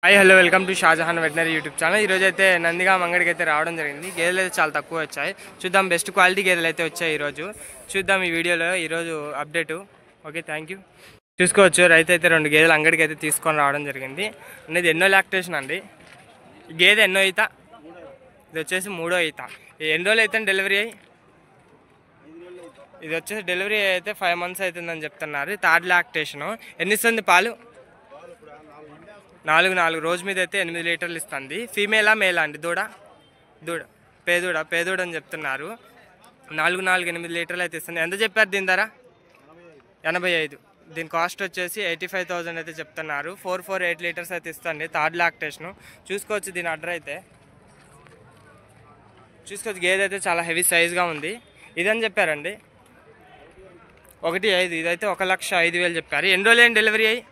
Hi hello welcome to Shahjahan veterinary YouTube channel. ఈరోజు అయితే నందిగామ అంగడికి అయితే రావడం జరిగింది. గేదెలు అయితే చాలా తక్కువ వచ్చాయి. చూద్దాం, బెస్ట్ క్వాలిటీ గేదెలు అయితే వచ్చాయి ఈరోజు. చూద్దాం ఈ వీడియోలో ఈరోజు అప్డేటు. Okay, thank you. చూసుకోవచ్చు, రైతు అయితే 2 గేదెలు అంగడికి అయితే తీసుకొని రావడం జరిగింది. అనేది ఎన్నో లాక్టేషన్ అండి. గేదె ఎన్నో ఈత? ఇది వచ్చేసి 3వ ఈత. ఎన్ని రోజులు అయితే డెలివరీ అయ్యి? ఇది వచ్చేసి డెలివరీ అయితే 5 months అవుతుందని చెప్తున్నారు. 3rd lactation. ఎన్ని ఇస్తుంది పాలు? 4 రోజు మీద అయితే 8 లీటర్లు ఇస్తుంది. ఫీమేలా మేలా అండి? దూడ పేదూడ అని చెప్తున్నారు. 8 లీటర్లు అయితే ఇస్తుంది. ఎంత చెప్పారు దీని ధర? 85. దీని కాస్ట్ వచ్చేసి 85,000 అయితే చెప్తున్నారు. 8 లీటర్స్ అయితే ఇస్తుంది. 3rd lactation. చూసుకోవచ్చు దీని అడ్డర్ అయితే. చూసుకోవచ్చు, గేదె అయితే చాలా హెవీ సైజ్గా ఉంది. ఇదని చెప్పారండి 1.5. ఇదైతే 1,05,000 చెప్పారు. ఎన్ని రోజులు అయింది డెలివరీ అయ్యి?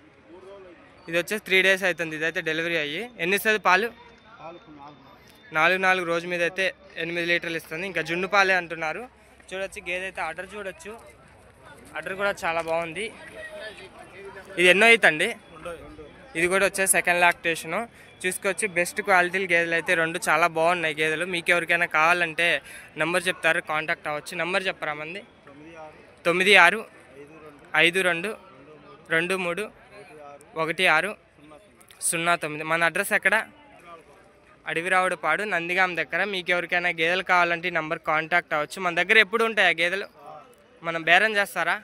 ఇది వచ్చేసి 3 days అవుతుంది ఇదైతే డెలివరీ అయ్యి. ఎన్ని ఇస్తుంది పాలు? 4 రోజు మీద అయితే 8 లీటర్లు ఇస్తుంది. ఇంకా జున్ను పాలే అంటున్నారు. చూడొచ్చు, గేదె అయితే అడ్డర్ చూడొచ్చు. అడ్డర్ కూడా చాలా బాగుంది. ఇది ఎన్నో అవుతుంది? ఇది కూడా వచ్చేసి 2nd లాక్టేషను. చూసుకోవచ్చు, బెస్ట్ క్వాలిటీ గేదెలు అయితే 2 చాలా బాగున్నాయి గేదెలు. మీకు ఎవరికైనా కావాలంటే నెంబర్ చెప్తారు, కాంటాక్ట్ అవ్వచ్చు. నెంబర్ చెప్పరా మంది? 9652316009. మన అడ్రస్ ఎక్కడ? అడవిరావుడుపాడు, నందిగామ దగ్గర. మీకు ఎవరికైనా గేదెలు కావాలంటే ఈ నెంబర్ కాంటాక్ట్ అవ్వచ్చు. మన దగ్గర ఎప్పుడు ఉంటాయా గేదెలు? మనం బేరం చేస్తారా?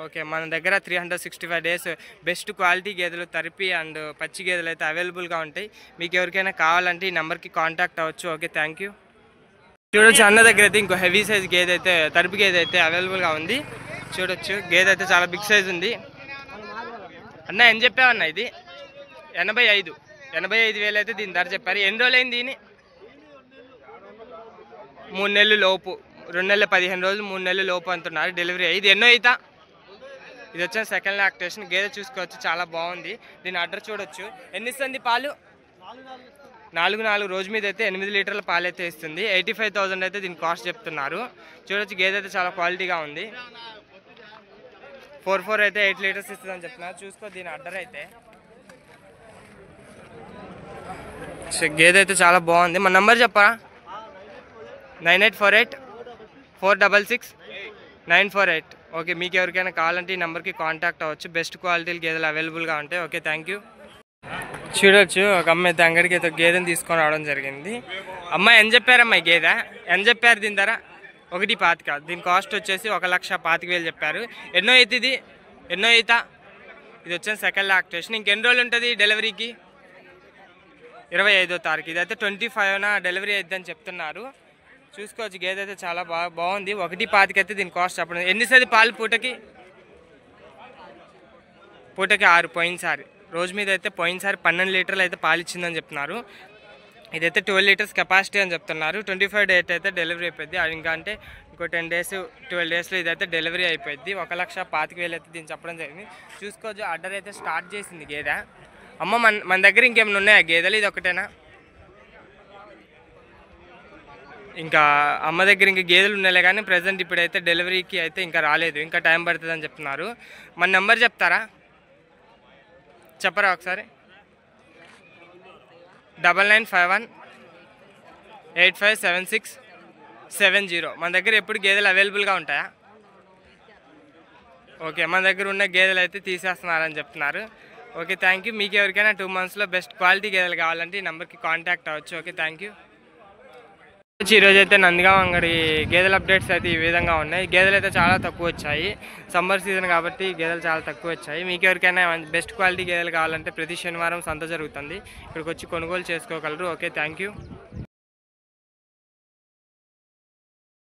ఓకే, మన దగ్గర 365 days బెస్ట్ క్వాలిటీ గేదెలు, తరిపి అండ్ పచ్చి గేదెలు అయితే అవైలబుల్గా ఉంటాయి. మీకు ఎవరికైనా కావాలంటే ఈ నెంబర్కి కాంటాక్ట్ అవ్వచ్చు. Okay, thank you. చూడొచ్చు, అన్న దగ్గర అయితే ఇంకో హెవీ సైజ్ గేదె అయితే, తరిపి గేదె అయితే అవైలబుల్గా ఉంది. చూడొచ్చు, గేదె అయితే చాలా బిగ్ సైజ్ ఉంది. అన్న ఏం చెప్పావన్న? ఇది 85,000 అయితే దీని ధర చెప్పారు. ఎన్ని రోజులు అయింది దీని? 3 నెలలు లోపు, 2 నెలలు 15 రోజులు, 3 నెలలు లోపు అంటున్నారు డెలివరీ. ఇది ఎన్నో ఈత? ఇది వచ్చేసి 2nd లాక్టేషన్. గేదె చూసుకోవచ్చు, చాలా బాగుంది. దీని అడ్డర్ చూడొచ్చు. ఎన్ని ఇస్తుంది పాలు? 4 రోజు మీద అయితే 8 లీటర్ల పాలు అయితే ఇస్తుంది. 85,000 అయితే దీని కాస్ట్ చెప్తున్నారు. చూడొచ్చు, గేదె అయితే చాలా క్వాలిటీగా ఉంది. 4 అయితే 8 లీటర్స్ ఇస్తుందని చెప్తున్నారు. చూసుకో దీని అడ్డర్ అయితే. గేదె అయితే చాలా బాగుంది. మన నెంబర్ చెప్పరా? 9848466948. ఓకే, మీకు ఎవరికైనా కావాలంటే ఈ నెంబర్కి కాంటాక్ట్ అవ్వచ్చు. బెస్ట్ క్వాలిటీలు గేదెలు అవైలబుల్గా ఉంటాయి. Okay, thank you. చూడొచ్చు, ఒక అమ్మాయి అయితే అంగడికి అయితే గేదెని తీసుకొని రావడం జరిగింది. అమ్మాయి ఏం చెప్పారమ్మాయి? గేదె ఎంత చెప్పారు దీని ధర? 1.25. దీని కాస్ట్ వచ్చేసి 1,25,000 చెప్పారు. ఎన్నో ఈత ఇది? ఎన్నో ఈత? ఇది వచ్చేసి 2nd లాక్టేషన్. ఇంకెన్ని రోజులు ఉంటుంది డెలివరీకి? 25వ తారీఖు. ఇదైతే 25న డెలివరీ అయిద్దని చెప్తున్నారు. చూసుకోవచ్చు, గేదె అయితే చాలా బాగుంది. 1.25 అయితే దీని కాస్ట్ చెప్పడం. ఎన్నిసారి పాలు పూటకి 6. పోయినసారి రోజు మీద అయితే 12 లీటర్లు అయితే పాలు ఇచ్చిందని చెప్తున్నారు. ఇదైతే 12 లీటర్స్ కెపాసిటీ అని చెప్తున్నారు. 25 డేట్ అయితే డెలివరీ అయిపోయింది. ఇంకా అంటే ఇంకో 10 days 12 daysలో ఇదైతే డెలివరీ అయిపోయింది. 1,25,000 అయితే దీన్ని చెప్పడం జరిగింది. చూసుకోవచ్చు, ఆర్డర్ అయితే స్టార్ట్ చేసింది గేదె. అమ్మ, మన దగ్గర ఇంకేమైనా ఉన్నాయా గేదెలు? ఇది ఒకటేనా? ఇంకా అమ్మ దగ్గర ఇంకా గేదెలు ఉన్నాయిలే, కానీ ప్రజెంట్ ఇప్పుడైతే డెలివరీకి అయితే ఇంకా రాలేదు, ఇంకా టైం పడుతుందని చెప్తున్నారు. మన నెంబర్ చెప్తారా? చెప్పరా ఒకసారి? 9951857670. మన దగ్గర ఎప్పుడు గేదెలు అవైలబుల్గా ఉంటాయా? ఓకే, మన దగ్గర ఉన్న గేదెలు అయితే తీసేస్తున్నారని చెప్తున్నారు. Okay, thank you. మీకు ఎవరికైనా 2 monthsలో బెస్ట్ క్వాలిటీ గేదెలు కావాలంటే ఈ నెంబర్కి కాంటాక్ట్ అవ్వచ్చు. Okay, thank you. ఈరోజు అయితే నందిగామ అంగడి గేదెల అప్డేట్స్ అయితే ఈ విధంగా ఉన్నాయి. గేదెలు అయితే చాలా తక్కువ వచ్చాయి. సమ్మర్ సీజన్ కాబట్టి గేదెలు చాలా తక్కువ వచ్చాయి. మీకు ఎవరికైనా బెస్ట్ క్వాలిటీ గేదెలు కావాలంటే ప్రతి శనివారం సంత జరుగుతుంది, ఇక్కడికి వచ్చి కొనుగోలు చేసుకోగలరు. Okay, thank you.